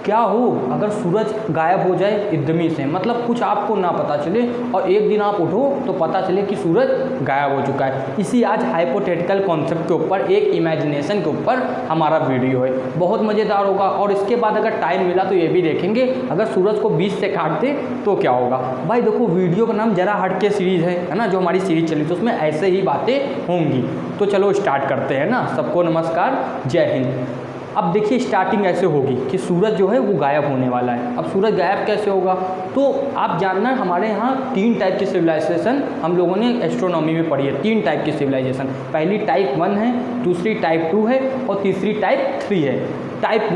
क्या हो अगर सूरज गायब हो जाए एकदमी से, मतलब कुछ आपको ना पता चले और एक दिन आप उठो तो पता चले कि सूरज गायब हो चुका है। इसी आज हाइपोथेटिकल कॉन्सेप्ट के ऊपर, एक इमेजिनेशन के ऊपर हमारा वीडियो है, बहुत मज़ेदार होगा। और इसके बाद अगर टाइम मिला तो ये भी देखेंगे अगर सूरज को 20 से काट दे तो क्या होगा। भाई देखो, वीडियो का नाम जरा हट के सीरीज़ है ना, जो हमारी सीरीज चली तो उसमें ऐसे ही बातें होंगी। तो चलो स्टार्ट करते हैं ना। सबको नमस्कार, जय हिंद। अब देखिए स्टार्टिंग ऐसे होगी कि सूरज जो है वो गायब होने वाला है। अब सूरज गायब कैसे होगा, तो आप जानना हमारे यहाँ 3 टाइप की सिविलाइजेशन हम लोगों ने एस्ट्रोनॉमी में पढ़ी है। 3 टाइप की सिविलाइजेशन, पहली टाइप 1 है, दूसरी टाइप 2 है और तीसरी टाइप 3 है। टाइप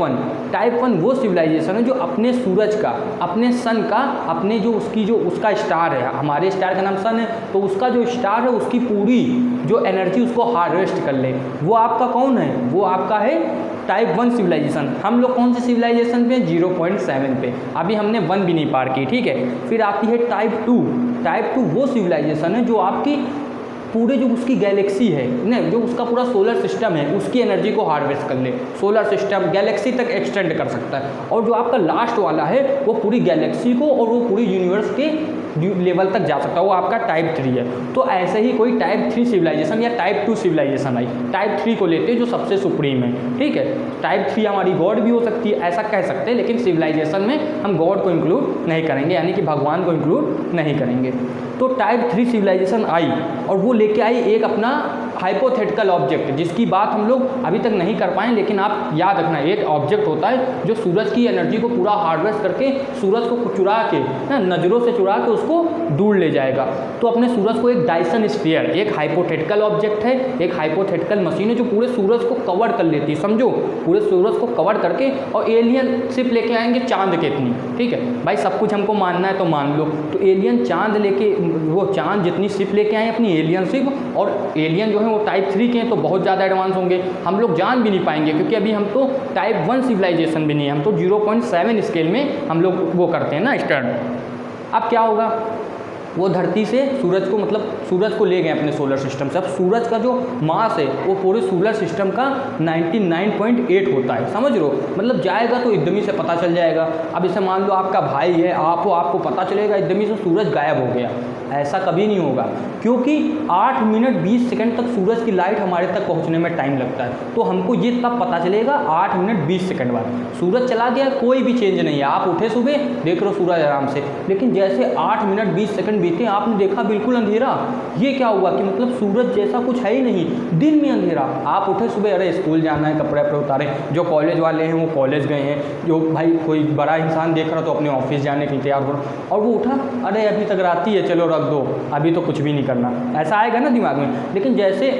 1 वो सिविलाइजेशन है जो अपने सूरज का, अपने सन का, अपने जो उसका स्टार है, हमारे स्टार का नाम सन है, तो उसका जो स्टार है उसकी पूरी जो एनर्जी उसको हार्वेस्ट कर ले। वो आपका कौन है, वो आपका है टाइप 1 सिविलाइजेशन। हम लोग कौन सी सिविलाइजेशन पे, 0.7 पे। अभी हमने 1 भी नहीं पार की, ठीक है। फिर आती है टाइप 2 वो सिविलाइजेशन है जो आपकी पूरे जो उसकी गैलेक्सी है ना, जो उसका पूरा सोलर सिस्टम है उसकी एनर्जी को हार्वेस्ट कर ले, सोलर सिस्टम गैलेक्सी तक एक्सटेंड कर सकता है। और जो आपका लास्ट वाला है वो पूरी गैलेक्सी को और वो पूरी यूनिवर्स के लेवल तक जा सकता है, वो आपका टाइप 3 है। तो ऐसे ही कोई टाइप 3 सिविलाइजेशन या टाइप 2 सिविलाइजेशन आई। टाइप 3 को लेते हैं जो सबसे सुप्रीम है, ठीक है। टाइप 3 हमारी गॉड भी हो सकती है, ऐसा कह सकते हैं, लेकिन सिविलाइजेशन में हम गॉड को इंक्लूड नहीं करेंगे, यानी कि भगवान को इंक्लूड नहीं करेंगे। तो टाइप 3 सिविलाइजेशन आई और वो लेके आई एक अपना हाइपोथेटिकल ऑब्जेक्ट, जिसकी बात हम लोग अभी तक नहीं कर पाए, लेकिन आप याद रखना एक ऑब्जेक्ट होता है जो सूरज की एनर्जी को पूरा हार्वेस्ट करके सूरज को चुरा के ना, नज़रों से चुरा के उसको दूर ले जाएगा। तो अपने सूरज को एक डायसन स्फीयर, एक हाइपोथेटिकल ऑब्जेक्ट है, एक हाइपोथेटिकल मशीन है जो पूरे सूरज को कवर कर लेती है, समझो, पूरे सूरज को कवर करके, और एलियन शिप लेके आएंगे चांद के इतनी, ठीक है भाई, सब कुछ हमको मानना है तो मान लो। तो एलियन चांद लेके, वो चांद जितनी शिप लेके आए अपनी एलियन शिप, और एलियन जो है वो टाइप 3 के हैं तो बहुत ज़्यादा एडवांस होंगे, हम लोग जान भी नहीं पाएंगे, क्योंकि अभी हम तो टाइप 1 सिविलाइजेशन भी नहीं है, हम तो 0.7 स्केल में हम लोग वो करते हैं ना स्टडी। अब क्या होगा, वो धरती से सूरज को, मतलब सूरज को ले गए अपने सोलर सिस्टम से। अब सूरज का जो मास है वो पूरे सोलर सिस्टम का 99.8 होता है, समझ लो, मतलब जाएगा तो एकदमी से पता चल जाएगा। अब इसे मान लो आपका भाई है, आपको पता चलेगा एकदमी से सूरज गायब हो गया, ऐसा कभी नहीं होगा, क्योंकि 8 मिनट 20 सेकंड तक सूरज की लाइट हमारे तक पहुंचने में टाइम लगता है। तो हमको ये तब पता चलेगा 8 मिनट 20 सेकंड बाद। सूरज चला गया, कोई भी चेंज नहीं है, आप उठे सुबह देख लो सूरज आराम से, लेकिन जैसे 8 मिनट 20 सेकंड बीते आपने देखा बिल्कुल अंधेरा। ये क्या हुआ कि मतलब सूरज जैसा कुछ है ही नहीं, दिन में अंधेरा। आप उठे सुबह, अरे स्कूल जाना है, कपड़े वपड़े उतारे, जो कॉलेज वाले हैं वो कॉलेज गए हैं, जो भाई कोई बड़ा इंसान देख रहा तो अपने ऑफिस जाने के लिए तैयार हो रहा, और वो उठा, अरे अभी तक रात ही है, चलो रख दो, अभी तो कुछ भी नहीं करना, ऐसा आएगा ना दिमाग में। लेकिन जैसे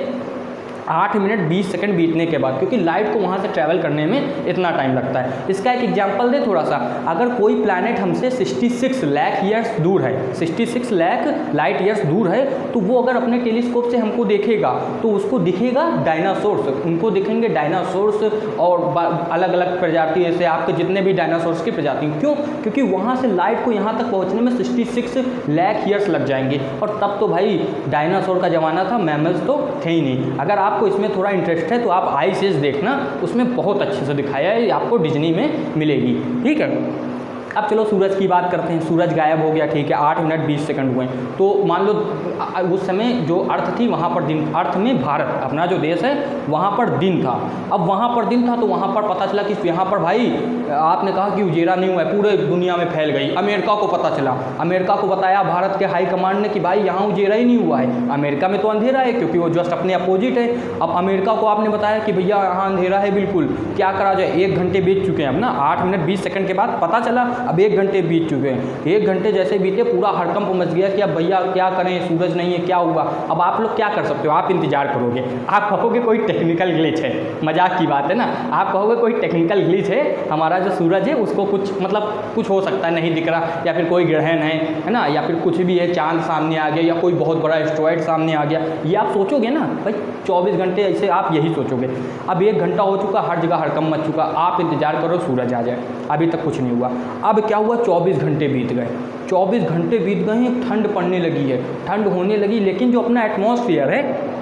8 मिनट 20 सेकंड बीतने के बाद, क्योंकि लाइट को वहाँ से ट्रैवल करने में इतना टाइम लगता है। इसका एक एग्जांपल दे थोड़ा सा, अगर कोई प्लैनेट हमसे 66 लाख ईयर्स दूर है, 66 लाख लाइट ईयर्स दूर है, तो वो अगर अपने टेलीस्कोप से हमको देखेगा तो उसको दिखेगा डायनासोर्स, उनको दिखेंगे डायनासोर्स और अलग अलग प्रजाति, जैसे आपके जितने भी डायनासोर्स की प्रजाति। क्यों, क्योंकि वहाँ से लाइट को यहाँ तक पहुँचने में 66 लाख ईयर्स लग जाएंगे, और तब तो भाई डायनासोर का ज़माना था, मैमल्स तो थे ही नहीं। अगर आपको इसमें थोड़ा इंटरेस्ट है तो आप आईसीएस देखना, उसमें बहुत अच्छे से दिखाया है, आपको डिज्नी में मिलेगी, ठीक है। अब चलो सूरज की बात करते हैं। सूरज गायब हो गया, ठीक है, 8 मिनट 20 सेकंड हुए, तो मान लो उस समय जो अर्थ थी वहाँ पर दिन, अर्थ में भारत अपना जो देश है वहाँ पर दिन था। अब वहाँ पर दिन था तो वहाँ पर पता चला कि यहाँ पर भाई आपने कहा कि उजेड़ा नहीं हुआ है, पूरे दुनिया में फैल गई। अमेरिका को पता चला, अमेरिका को बताया भारत के हाई कमांड ने कि भाई यहाँ उजेड़ा ही नहीं हुआ है, अमेरिका में तो अंधेरा है, क्योंकि वो जस्ट अपने अपोजिट है। अब अमेरिका को आपने बताया कि भैया यहाँ अंधेरा है बिल्कुल, क्या करा जाए। 1 घंटे बीत चुके हैं अब ना, 8 मिनट 20 सेकंड के बाद पता चला, अब 1 घंटे बीत चुके हैं। 1 घंटे जैसे बीते पूरा हड़कंप मच गया कि अब भैया क्या करें, सूरज नहीं है, क्या हुआ। अब आप लोग क्या कर सकते हो, आप इंतजार करोगे, आप कहोगे कोई टेक्निकल ग्लिच है, मजाक की बात है ना, आप कहोगे कोई टेक्निकल ग्लिच है, हमारा जो सूरज है उसको कुछ मतलब कुछ हो सकता है नहीं दिख रहा, या फिर कोई ग्रहण है ना, या फिर कुछ भी है, चांद सामने आ गया, या कोई बहुत बड़ा एस्टेरॉयड सामने आ गया, ये आप सोचोगे ना भाई 24 घंटे ऐसे आप यही सोचोगे। अब 1 घंटा हो चुका, हर जगह हड़कंप मच चुका, आप इंतजार करो सूरज आ जाए, अभी तक कुछ नहीं हुआ। अब क्या हुआ, 24 घंटे बीत गए, 24 घंटे बीत गए हैं, ठंड पड़ने लगी है, ठंड होने लगी, लेकिन जो अपना एटमॉस्फेयर है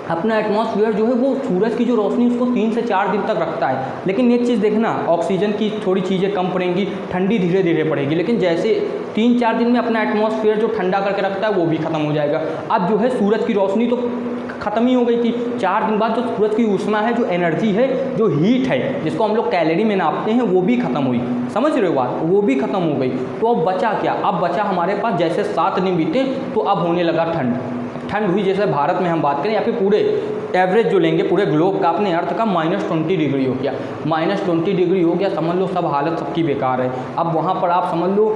अपना एटमॉस्फेयर जो है वो सूरज की जो रोशनी उसको 3 से 4 दिन तक रखता है। लेकिन एक चीज़ देखना, ऑक्सीजन की थोड़ी चीज़ें कम पड़ेंगी, ठंडी धीरे धीरे पड़ेगी, लेकिन जैसे 3-4 दिन में अपना एटमॉस्फेयर जो ठंडा करके रखता है वो भी ख़त्म हो जाएगा। अब जो है सूरज की रोशनी तो ख़त्म ही हो गई थी, 4 दिन बाद जो सूरज की ऊष्मा है, जो एनर्जी है, जो हीट है, जिसको हम लोग कैलोरी में नापते हैं, वो भी ख़त्म हुई। समझ रहे हो बात, वो भी ख़त्म हो गई। तो अब बचा क्या? अब बचा हमारे पास जैसे 7 दिन बीते तो अब होने लगा ठंड। ठंड हुई जैसे भारत में हम बात करें या फिर पूरे एवरेज जो लेंगे पूरे ग्लोब का, अपने अर्थ का -20 डिग्री हो गया। -20 डिग्री हो गया, समझ लो सब हालत सबकी बेकार है। अब वहाँ पर आप समझ लो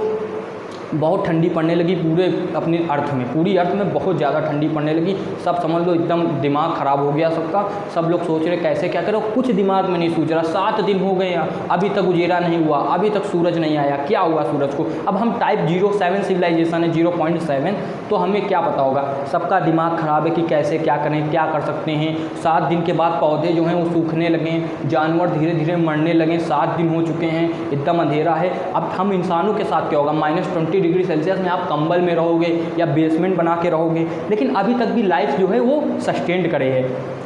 बहुत ठंडी पड़ने लगी पूरे अपने अर्थ में, पूरी अर्थ में बहुत ज़्यादा ठंडी पड़ने लगी। सब समझ लो एकदम दिमाग ख़राब हो गया सबका। सब लोग सोच रहे कैसे क्या करो, कुछ दिमाग में नहीं सूझ रहा। 7 दिन हो गए हैं, अभी तक उजेरा नहीं हुआ, अभी तक सूरज नहीं आया, क्या हुआ सूरज को? अब हम टाइप 07 सिविलाइजेशन है, 0.7, तो हमें क्या पता होगा? सबका दिमाग ख़राब है कि कैसे क्या करें, क्या कर सकते हैं। 7 दिन के बाद पौधे जो हैं वो सूखने लगे, जानवर धीरे धीरे मरने लगे। 7 दिन हो चुके हैं, एकदम अंधेरा है। अब हम इंसानों के साथ क्या होगा? -20 डिग्री सेल्सियस में आप कंबल में रहोगे या बेसमेंट बना के रहोगे, लेकिन अभी तक भी लाइफ जो है वो सस्टेंड करे है।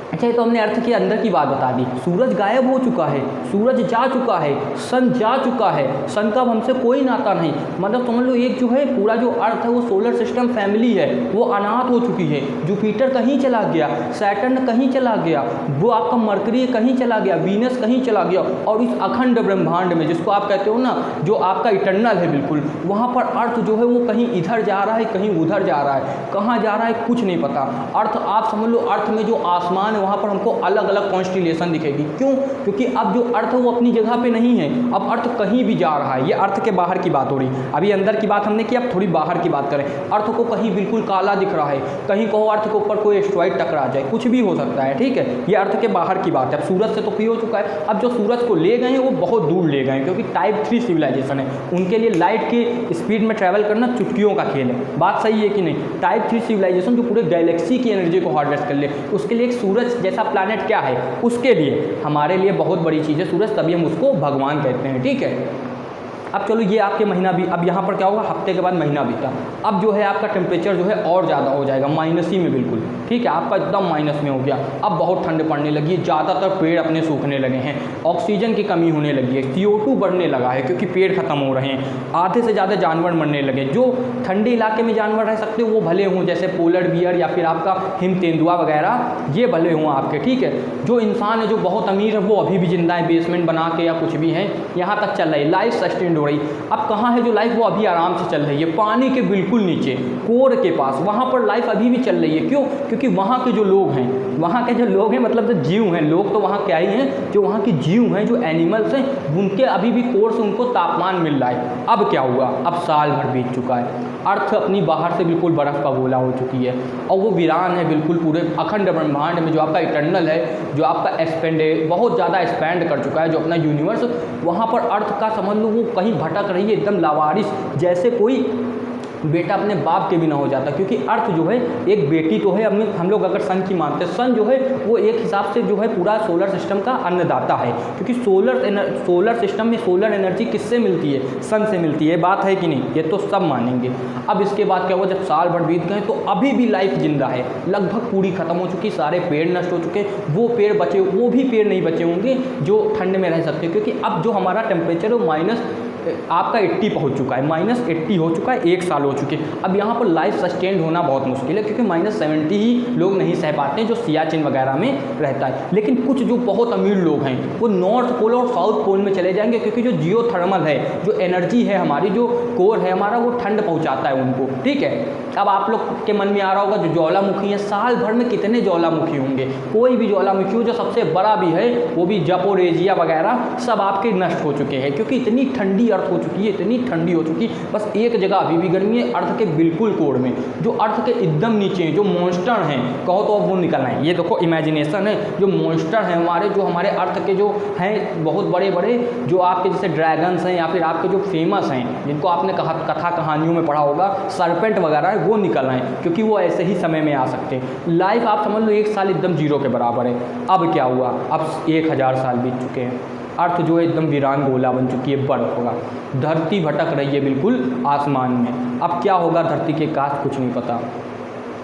अच्छा, ये तो हमने अर्थ के अंदर की बात बता दी। सूरज गायब हो चुका है, सूरज जा चुका है, सन जा चुका है, सन का अब हमसे कोई नाता नहीं। मतलब समझ लो एक जो है पूरा जो अर्थ है वो सोलर सिस्टम फैमिली है वो अनाथ हो चुकी है। जुपिटर कहीं चला गया, सैटर्न कहीं चला गया, वो आपका मरकरी कहीं चला गया, वीनस कहीं चला गया, और इस अखंड ब्रह्मांड में जिसको आप कहते हो ना जो आपका इटर्नल है बिल्कुल, वहाँ पर अर्थ जो है वो कहीं इधर जा रहा है, कहीं उधर जा रहा है, कहाँ जा रहा है कुछ नहीं पता। अर्थ आप समझ लो अर्थ में जो आसमान वहाँ पर हमको अलग अलग कॉन्स्टिलेशन दिखेगी। क्यों? क्योंकि अब जो अर्थ है वो अपनी जगह पे नहीं है, अब अर्थ कहीं भी जा रहा है। ये अर्थ के बाहर की बात हो रही, अभी अंदर की बात हमने की, अब थोड़ी बाहर की बात करें। अर्थ को कहीं बिल्कुल काला दिख रहा है, कहीं कहो अर्थ के ऊपर कोई एस्ट्रॉइड टकरा जाए, कुछ भी हो सकता है, ठीक है। ये अर्थ के बाहर की बात है। अब सूरज से तो फ्री हो चुका है, अब जो सूरज को ले गए हैं वो बहुत दूर ले गए हैं, क्योंकि टाइप 3 सिविलाइजेशन है, उनके लिए लाइट की स्पीड में ट्रैवल करना चुटकियों का खेल है। बात सही है कि नहीं? टाइप 3 सिविलाइजेशन जो पूरे गैलेक्सी की एनर्जी को हार्वेस्ट कर ले, उसके लिए एक सूरज जैसा प्लैनेट क्या है, उसके लिए हमारे लिए बहुत बड़ी चीज़ है सूरज, तभी हम उसको भगवान कहते हैं, ठीक है। अब चलो ये आपके महीना भी, अब यहाँ पर क्या होगा, हफ्ते के बाद महीना बीता, अब जो है आपका टेम्परेचर जो है और ज़्यादा हो जाएगा, माइनस ही में बिल्कुल, ठीक है, आपका एकदम माइनस में हो गया। अब बहुत ठंड पड़ने लगी है, ज़्यादातर पेड़ अपने सूखने लगे हैं, ऑक्सीजन की कमी होने लगी है, CO2 बढ़ने लगा है क्योंकि पेड़ खत्म हो रहे हैं, आधे से ज़्यादा जानवर मरने लगे। जो ठंडे इलाके में जानवर रह सकते हो वो भले हों, जैसे पोलर बियर या फिर आपका हिम तेंदुआ वगैरह, ये भले हों आपके, ठीक है। जो इंसान है जो बहुत अमीर है वो अभी भी जिंदा है, बेसमेंट बना के या कुछ भी है, यहाँ तक चल रही है, लाइफ सस्टेन हो रही। अब कहाँ है जो लाइफ, वो अभी आराम से चल रही है, पानी के बिल्कुल नीचे कोर के पास, वहाँ पर लाइफ अभी भी चल रही है। क्यों? क्योंकि वहाँ के जो लोग हैं, वहाँ के जो लोग हैं मतलब जो जीव हैं, लोग तो वहाँ क्या ही हैं, जो वहाँ की जीव हैं, जो एनिमल्स हैं, उनके अभी भी कोर से उनको तापमान मिल रहा है। अब क्या हुआ? अब साल भर बीत चुका है, अर्थ अपनी बाहर से बिल्कुल बर्फ़ का गोला हो चुकी है, और वो वीरान है बिल्कुल पूरे अखंड ब्रह्मांड में। जो आपका इटर्नल है, जो आपका एक्सपेंड है, बहुत ज़्यादा एक्सपेंड कर चुका है, जो अपना यूनिवर्स, वहाँ पर अर्थ का समझ लो वो कहीं भटक रही है, एकदम लावारिस, जैसे कोई बेटा अपने बाप के बिना हो जाता। क्योंकि अर्थ जो है एक बेटी तो है, हम लोग अगर सन की मानते हैं, सन जो है वो एक हिसाब से जो है पूरा सोलर सिस्टम का अन्नदाता है, क्योंकि सोलर सिस्टम में सोलर एनर्जी किससे मिलती है? सन से मिलती है। बात है कि नहीं? ये तो सब मानेंगे। अब इसके बाद क्या हुआ, जब साल भर बीत गए तो अभी भी लाइफ जिंदा है, लगभग पूरी खत्म हो चुकी, सारे पेड़ नष्ट हो चुके, वो पेड़ बचे, वो भी पेड़ नहीं बचे होंगे जो ठंड में रह सकते, क्योंकि अब जो हमारा टेम्परेचर है माइनस आपका 80 पहुंच चुका है, -80 हो चुका है, 1 साल हो चुके। अब यहाँ पर लाइफ सस्टेन होना बहुत मुश्किल है, क्योंकि -70 ही लोग नहीं सह पाते हैं, जो सियाचिन वगैरह में रहता है। लेकिन कुछ जो बहुत अमीर लोग हैं वो नॉर्थ पोल और साउथ पोल में चले जाएंगे, क्योंकि जो जियोथर्मल है, जो एनर्जी है हमारी, जो कोर है हमारा, वो ठंड पहुँचाता है उनको, ठीक है। अब आप लोग के मन में आ रहा होगा जो ज्वालामुखी है, साल भर में कितने ज्वालामुखी होंगे? कोई भी ज्वालामुखी हो, जो सबसे बड़ा भी है वो भी जपोरेजिया वगैरह सब आपके नष्ट हो चुके हैं, क्योंकि इतनी ठंडी अर्थ हो चुकी है, इतनी ठंडी हो चुकी। बस एक जगह अभी भी गर्मी है, अर्थ के बिल्कुल कोर में, जो अर्थ के एकदम नीचे हैं, जो मॉन्स्टर हैं कहो तो अब वो निकल आए। ये देखो इमेजिनेशन है, जो मॉन्स्टर हैं हमारे, जो हमारे अर्थ के जो हैं बहुत बड़े बड़े, जो आपके जैसे ड्रैगन्स हैं, या फिर आपके जो फेमस हैं, जिनको आपने कथा कहानियों में पढ़ा होगा, सरपेंट वगैरह, वो निकल आए, क्योंकि वो ऐसे ही समय में आ सकते हैं। लाइफ आप समझ लो 1 साल एकदम जीरो के बराबर है। अब क्या हुआ? अब 1000 साल बीत चुके हैं, अर्थ जो है एकदम वीरान गोला बन चुकी है, बर्फ होगा, धरती भटक रही है बिल्कुल आसमान में। अब क्या होगा धरती के काश कुछ नहीं पता।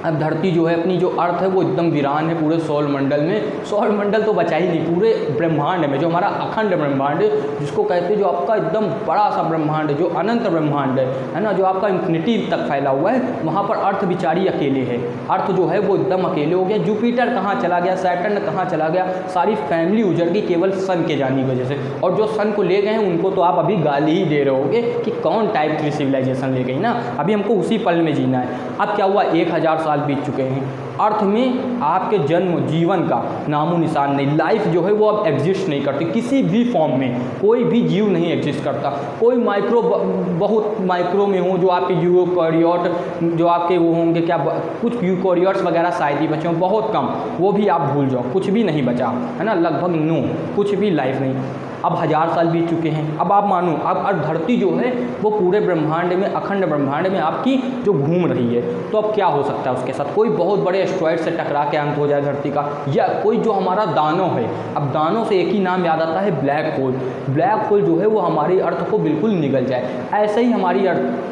अब धरती जो है अपनी जो अर्थ है वो एकदम वीरान है पूरे सौर मंडल में। सौर मंडल तो बचा ही नहीं, पूरे ब्रह्मांड में जो हमारा अखंड ब्रह्मांड है, जिसको कहते हैं जो आपका एकदम बड़ा सा ब्रह्मांड है, जो अनंत ब्रह्मांड है ना, जो आपका इन्फिनिटी तक फैला हुआ है, वहाँ पर अर्थ बिचारी अकेले है। अर्थ जो है वो एकदम अकेले हो गया। जुपिटर कहाँ चला गया, सैटर्न कहाँ चला गया, सारी फैमिली उजड़ गई केवल सन के जाने की वजह से। और जो सन को ले गए हैं उनको तो आप अभी गाली ही दे रहे होगे कि कौन टाइप 3 सिविलाइजेशन ले गई ना, अभी हमको उसी पल में जीना है। अब क्या हुआ, 1000 साल बीत चुके हैं। अर्थ में आपके जन्म जीवन का नामो निशान नहीं, लाइफ जो है वो अब एग्जिस्ट नहीं करती किसी भी फॉर्म में, कोई भी जीव नहीं एग्जिस्ट करता। कोई माइक्रो, बहुत माइक्रो में हो जो आपके यूकोरियोट जो आपके वो होंगे, क्या कुछ यूकोरियोट्स वगैरह शायद ही बचे हों, बहुत कम, वो भी आप भूल जाओ, कुछ भी नहीं बचा है ना, लगभग नो, कुछ भी लाइफ नहीं। अब 1000 साल बीत चुके हैं। अब आप मानो अब धरती जो है वो पूरे ब्रह्मांड में, अखंड ब्रह्मांड में आपकी जो घूम रही है, तो अब क्या हो सकता है उसके साथ, कोई बहुत बड़े एस्ट्रॉइड से टकरा के अंत हो जाए धरती का, या कोई जो हमारा दानव है। अब दानव से एक ही नाम याद आता है, ब्लैक होल। ब्लैक होल जो है वो हमारी अर्थ को बिल्कुल निगल जाए, ऐसे ही हमारी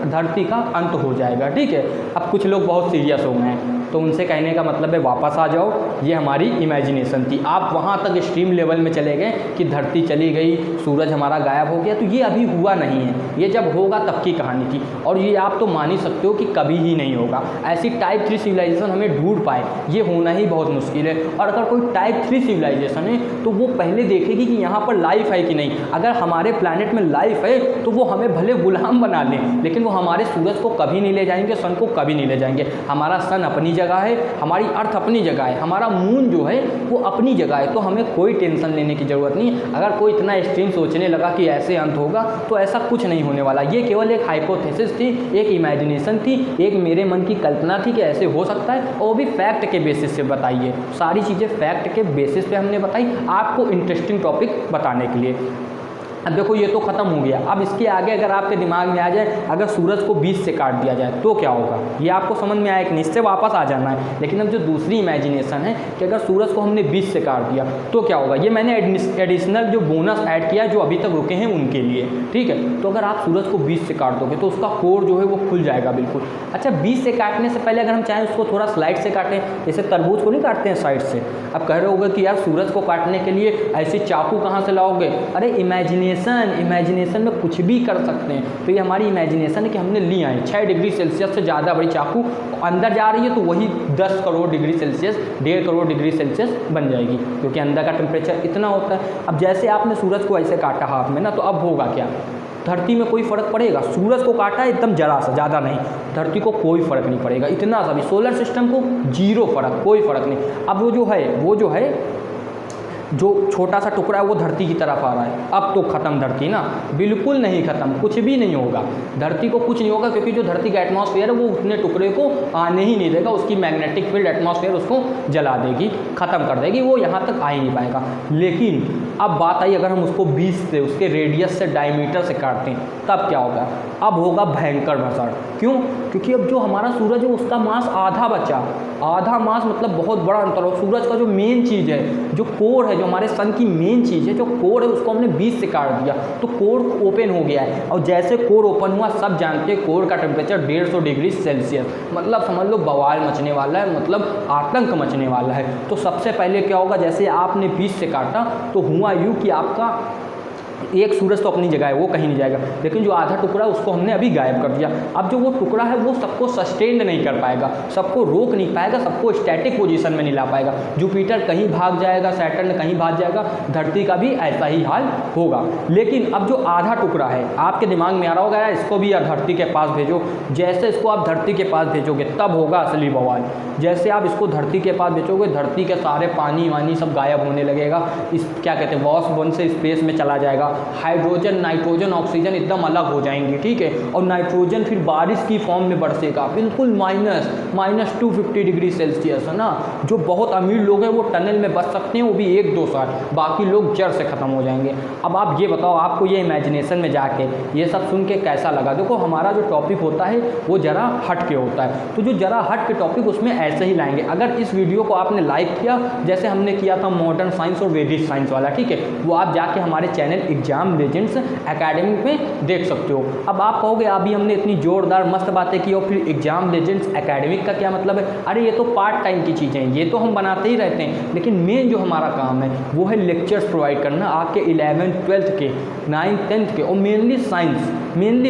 धरती का अंत हो जाएगा। ठीक है, अब कुछ लोग बहुत सीरियस हो गए हैं, तो उनसे कहने का मतलब है वापस आ जाओ, ये हमारी इमेजिनेशन थी। आप वहाँ तक एक्सट्रीम लेवल में चले गए कि धरती चली गई, सूरज हमारा गायब हो गया, तो ये अभी हुआ नहीं है, ये जब होगा तब की कहानी थी। और ये आप तो मान ही सकते हो कि कभी ही नहीं होगा। ऐसी टाइप 3 सिविलाइजेशन हमें ढूंढ पाए, ये होना ही बहुत मुश्किल है। और अगर कोई टाइप 3 सिविलाइजेशन है तो वो पहले देखेगी कि यहाँ पर लाइफ है कि नहीं। अगर हमारे प्लैनेट में लाइफ है तो वो हमें भले गुलाम बना लें, लेकिन वो हमारे सूरज को कभी नहीं ले जाएंगे, सन को कभी नहीं ले जाएंगे। हमारा सन अपनी जगह है, हमारी अर्थ अपनी जगह है, हमारा मून जो है वो अपनी जगह है, तो हमें कोई टेंशन लेने की ज़रूरत नहीं। अगर कोई इतना एक्सट्रीम सोचने लगा कि ऐसे अंत होगा, तो ऐसा कुछ नहीं होने वाला। ये केवल एक हाइपोथेसिस थी, एक इमेजिनेशन थी, एक मेरे मन की कल्पना थी कि ऐसे हो सकता है, और वो भी फैक्ट के बेसिस से बताइए। सारी चीज़ें फैक्ट के बेसिस पे हमने बताई, आपको इंटरेस्टिंग टॉपिक बताने के लिए। अब देखो ये तो ख़त्म हो गया। अब इसके आगे अगर आपके दिमाग में आ जाए, अगर सूरज को 20 से काट दिया जाए तो क्या होगा, ये आपको समझ में आया कि नहीं, इससे वापस आ जाना है। लेकिन अब जो दूसरी इमेजिनेशन है कि अगर सूरज को हमने 20 से काट दिया तो क्या होगा, ये मैंने एडिशनल जो बोनस ऐड किया जो अभी तक रुके हैं उनके लिए। ठीक है, तो अगर आप सूरज को 20 से काट दोगे तो उसका कोर जो है वो खुल जाएगा बिल्कुल। अच्छा, 20 से काटने से पहले अगर हम चाहें उसको थोड़ा स्लाइड से काटें, जैसे तरबूज को नहीं काटते हैं साइड से। अब कह रहे होगे कि यार सूरज को काटने के लिए ऐसे चाकू कहाँ से लाओगे, अरे इमेजिनेशन में कुछ भी कर सकते हैं। तो ये हमारी इमेजिनेशन है कि हमने लिया है 6 डिग्री सेल्सियस से ज़्यादा बड़ी चाकू अंदर जा रही है, तो वही 10 crore degree Celsius, 1.5 crore degree Celsius बन जाएगी, क्योंकि अंदर का टेम्परेचर इतना होता है। अब जैसे आपने सूरज को ऐसे काटा हाथ में ना, तो अब होगा क्या, धरती में कोई फ़र्क पड़ेगा। सूरज को काटा है एकदम जरा सा, ज़्यादा नहीं, धरती को कोई फ़र्क नहीं पड़ेगा, इतना सा भी। सोलर सिस्टम को 0 फ़र्क, कोई फ़र्क नहीं। अब वो जो है जो छोटा सा टुकड़ा है वो धरती की तरफ आ रहा है, अब तो ख़त्म धरती ना, बिल्कुल नहीं ख़त्म, कुछ भी नहीं होगा, धरती को कुछ नहीं होगा, क्योंकि जो धरती का एटमॉस्फेयर है वो उतने टुकड़े को आने ही नहीं देगा, उसकी मैग्नेटिक फील्ड एटमॉस्फेयर उसको जला देगी, ख़त्म कर देगी, वो यहाँ तक आ ही नहीं पाएगा। लेकिन अब बात आई, अगर हम उसको 20 से, उसके रेडियस से, डायमीटर से काटते हैं, तब क्या होगा, अब होगा भयंकर भसड़। क्यों, क्योंकि अब जो हमारा सूरज है उसका मास आधा बचा, आधा मास मतलब बहुत बड़ा अंतर हो। सूरज का जो मेन चीज़ है, जो कोर है, जो हमारे सन की मेन चीज़ है, जो कोर है, उसको हमने 20 से काट दिया, तो कोर ओपन हो गया है। और जैसे कोर ओपन हुआ, सब जानते हैं कोर का टेम्परेचर 150 डिग्री सेल्सियस, मतलब समझ लो बवाल मचने वाला है, मतलब आतंक मचने वाला है। तो सबसे पहले क्या होगा, जैसे आपने 20 से काटा तो हुआ यूँ कि आपका एक सूरज तो अपनी जगह है, वो कहीं नहीं जाएगा, लेकिन जो आधा टुकड़ा उसको हमने अभी गायब कर दिया। अब जो वो टुकड़ा है वो सबको सस्टेन नहीं कर पाएगा, सबको रोक नहीं पाएगा, सबको स्टैटिक पोजीशन में नहीं ला पाएगा। जुपिटर कहीं भाग जाएगा, सैटर्न कहीं भाग जाएगा, धरती का भी ऐसा ही हाल होगा। लेकिन अब जो आधा टुकड़ा है, आपके दिमाग में आ रहा होगा यार इसको भी धरती के पास भेजो। जैसे इसको आप धरती के पास भेजोगे तब होगा असली बवाल। जैसे आप इसको धरती के पास भेजोगे, धरती के सारे पानी वानी सब गायब होने लगेगा, इस क्या कहते हैं वॉश वन से स्पेस में चला जाएगा, हाइड्रोजन, नाइट्रोजन, ऑक्सीजन एकदम अलग हो जाएंगे। ठीक है, और नाइट्रोजन फिर बारिश की फॉर्म में बरसेगा, बिल्कुल -250 डिग्री सेल्सियस है ना। जो बहुत अमीर लोग हैं वो टनल में बच सकते हैं, वो भी 1-2 साल, बाकी लोग जड़ से ख़त्म हो जाएंगे। अब आप ये बताओ, आपको ये इमेजिनेशन में जाके ये सब सुन के कैसा लगा। देखो हमारा जो टॉपिक होता है वो ज़रा हट के होता है, तो जो ज़रा हट के टॉपिक उसमें ऐसे ही लाएंगे। अगर इस वीडियो को आपने लाइक किया, जैसे हमने किया था मॉडर्न साइंस और वैदिक साइंस वाला, ठीक है, वो आप जाके हमारे चैनल एग्जाम लेजेंड्स एकेडमी में देख सकते हो। अब आप कहोगे अभी हमने इतनी जोरदार मस्त बातें की और फिर एग्जाम लेजेंड्स एकेडमिक का क्या मतलब है? अरे ये तो पार्ट टाइम की चीज़ें हैं, ये तो हम बनाते ही रहते हैं, लेकिन मेन जो हमारा काम है वो है लेक्चर्स प्रोवाइड करना आपके 11th 12th के 9th 10th के, और मेनली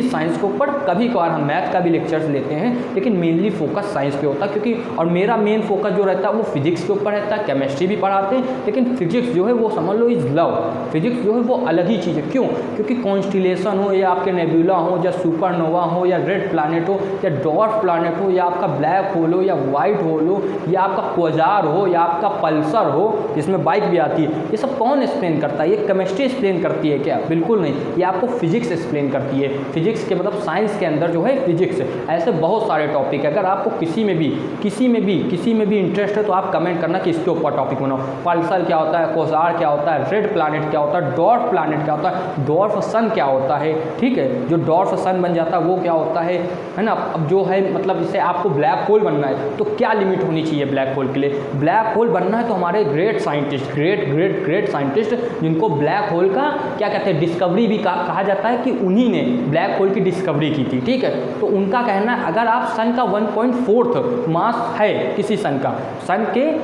साइंस के ऊपर। कभी कभार हम मैथ का भी लेक्चर्स लेते हैं, लेकिन मेनली फोकस साइंस पे होता है, क्योंकि और मेरा मेन फोकस जो रहता है वो फिजिक्स के ऊपर रहता है। केमिस्ट्री भी पढ़ाते हैं, लेकिन फिजिक्स जो है वो समझ लो इज लव। फिजिक्स जो है वो अलग ही चीज़ है। क्यों? क्योंकि कॉन्स्टिलेशन हो या आपके नेबुला हो या सुपरनोवा हो या रेड प्लैनेट हो या डॉर्फ प्लैनेट हो या आपका ब्लैक होल हो या वाइट होल हो या आपका क्वाजार हो या आपका पल्सर हो जिसमें बाइक भी आती है, ये सब कौन एक्सप्लेन करता है? ये केमिस्ट्री एक्सप्लेन करती है क्या? बिल्कुल नहीं, ये आपको फिजिक्स एक्सप्लेन करती है। फिजिक्स के मतलब साइंस के अंदर जो है फिजिक्स है। ऐसे बहुत सारे टॉपिक है। अगर आपको किसी में भी इंटरेस्ट है तो आप कमेंट करना कि इसके ऊपर टॉपिक बनाओ। पल्सर क्या होता है, क्वाजार क्या होता है, रेड प्लैनेट क्या होता है, डॉर्फ प्लैनेट क्या होता है, डॉर्फ सन क्या होता है, ठीक है, जो डॉर्फ सन बन जाता है वो क्या होता है ना। अब जो है मतलब जैसे आपको ब्लैक होल बनना है तो क्या लिमिट होनी चाहिए ब्लैक होल के लिए? ब्लैक होल बनना है तो हमारे ग्रेट साइंटिस्ट जिनको ब्लैक होल का क्या कहते हैं, डिस्कवरी भी कहा जाता है कि उन्हीं ने ब्लैक होल की डिस्कवरी की थी, ठीक है। तो उनका कहना है अगर आप सन का 1.4 मास है किसी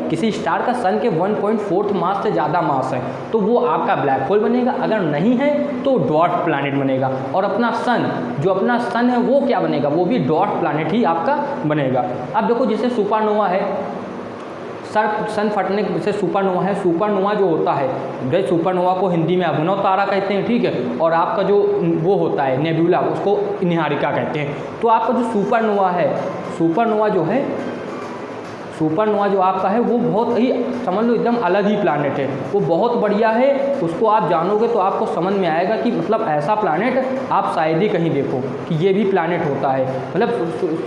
किसी स्टार का सन के 1.4 मास से ज़्यादा मास है तो वो आपका ब्लैक होल बनेगा। अगर नहीं है तो डॉर्फ प्लैनेट बनेगा। और अपना सन है वो क्या बनेगा? वो भी डॉर्फ प्लैनेट ही आपका बनेगा। अब देखो जैसे सुपरनोवा है, सन फटने से सुपरनोवा है। सुपरनोवा जो होता है, जैसे सुपरनोवा को हिंदी में अभिनव तारा कहते हैं, ठीक है, और आपका जो वो होता है नेबुला उसको निहारिका कहते हैं। तो आपका जो सुपरनोवा जो आपका है वो बहुत ही समझ लो एकदम अलग ही प्लैनेट है, वो बहुत बढ़िया है। उसको आप जानोगे तो आपको समझ में आएगा कि मतलब ऐसा प्लैनेट आप शायद ही कहीं देखो कि ये भी प्लैनेट होता है। मतलब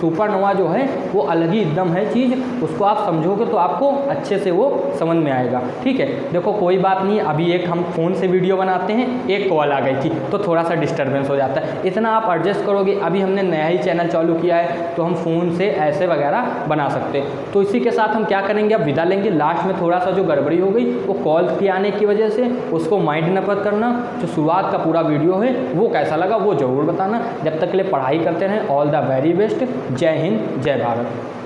सुपरनोवा जो है वो अलग ही एकदम है चीज़, उसको आप समझोगे तो आपको अच्छे से वो समझ में आएगा, ठीक है। देखो कोई बात नहीं, अभी एक हम फ़ोन से वीडियो बनाते हैं, एक कॉल आ गई थी तो थोड़ा सा डिस्टर्बेंस हो जाता है, इतना आप एडजस्ट करोगे। अभी हमने नया ही चैनल चालू किया है तो हम फ़ोन से ऐसे वगैरह बना सकते हैं। तो इसी के साथ हम क्या करेंगे, अब विदा लेंगे। लास्ट में थोड़ा सा जो गड़बड़ी हो गई वो कॉल के आने की वजह से, उसको माइंड न पत करना। जो शुरुआत का पूरा वीडियो है वो कैसा लगा वो ज़रूर बताना। जब तक के लिए पढ़ाई करते रहें। All the very best. जय हिंद, जय भारत।